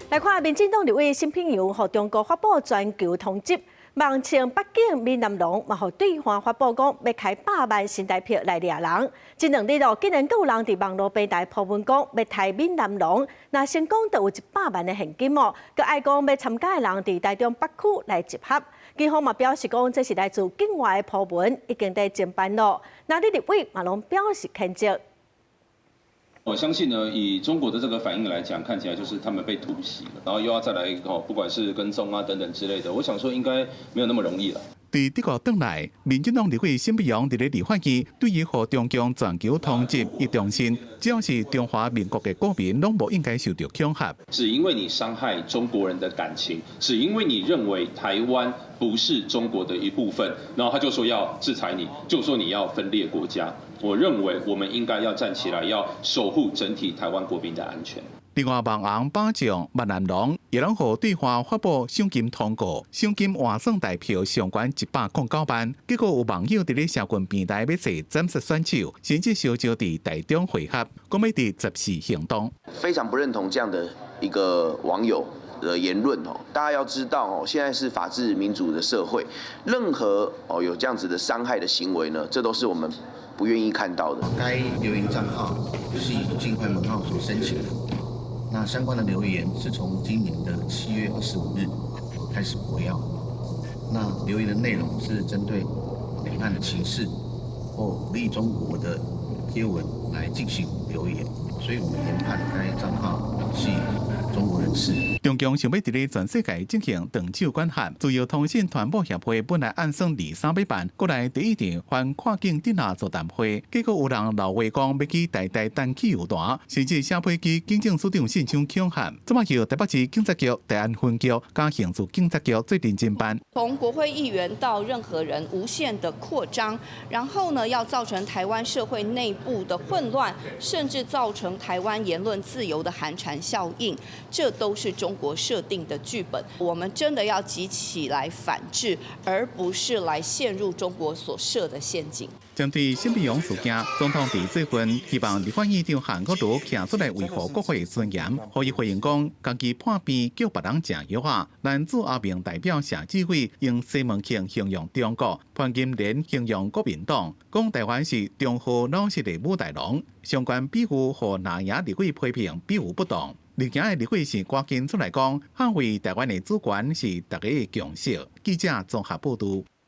来看民进党立委新品阳和中国发布全球通缉，望请北京闽南龙，嘛和对方发布讲要开100万新台票来抓人。这2日竟然有人伫网络平台铺文讲要抬闽南龙，那成功就有100万的现金哦。佮爱讲要参加的人伫台中北区来集合。警方嘛表示讲这是来自境外的铺文，已经在侦办咯。那立委嘛拢表示谴责。 我相信呢，以中国的这个反应来讲，看起来就是他们被突袭了，然后又要再来不管是跟踪啊等等之类的，我想说应该没有那么容易了。 伫德国转来，民进党立委沈碧阳伫咧立法院对于和中共全球通缉一重申，只要是中华民国的国民，拢无应该受到恐吓。只因为你伤害中国人的感情，只因为你认为台湾不是中国的一部分，然后他就说要制裁你，就说你要分裂国家。我认为我们应该要站起来，要守护整体台湾国民的安全。 另外，网红霸将闽南龙也能和对方发布赏金通告，赏金换算台票上悬109万。结果有网友伫咧社群平台要做暂时选手，甚至烧招伫台中会合，讲要伫14行动。非常不认同这样的一个网友的言论哦，大家要知道哦，现在是法治民主的社会，任何有这样子的伤害的行为呢，这都是我们不愿意看到的。该留言账号是以境外门号所申请的。 那相关的留言是从今年的7月25日开始活跃。那留言的内容是针对两岸的情势或鼓励中国的贴文来进行留言，所以我们研判该账号是中国人士。中共想要伫咧全世界进行长久管辖，自由通信传播协会本来按算2、300办，过来第一场反跨境镇压座谈会，结果有人闹话讲要去台单汽油弹，甚至社会局警政署长信箱恐吓，这么叫台北市警察局、台安分局、加刑事警察局最认真办。从国会议员到任何人无限的扩张，然后呢，要造成台湾社会内部的混乱，甚至造成台湾言论自由的寒蝉效应，这都是中国设定的剧本。我们真的要集起来反制，而不是来陷入中国所设的陷阱。 针对沈碧阳事件，总统伫最近希望立法院长韩国瑜站出来维护国会尊严，可以回应讲，家己判病叫别人食药啊。男子阿明代表社执会用西门庆形容中国，潘金莲形容国民党，讲台湾是中华老实的武大郎。相关比喻和那亚立委批评比喻不当。日前的立委是赶紧出来讲，捍卫台湾的主权是大家的共识。记者综合报道。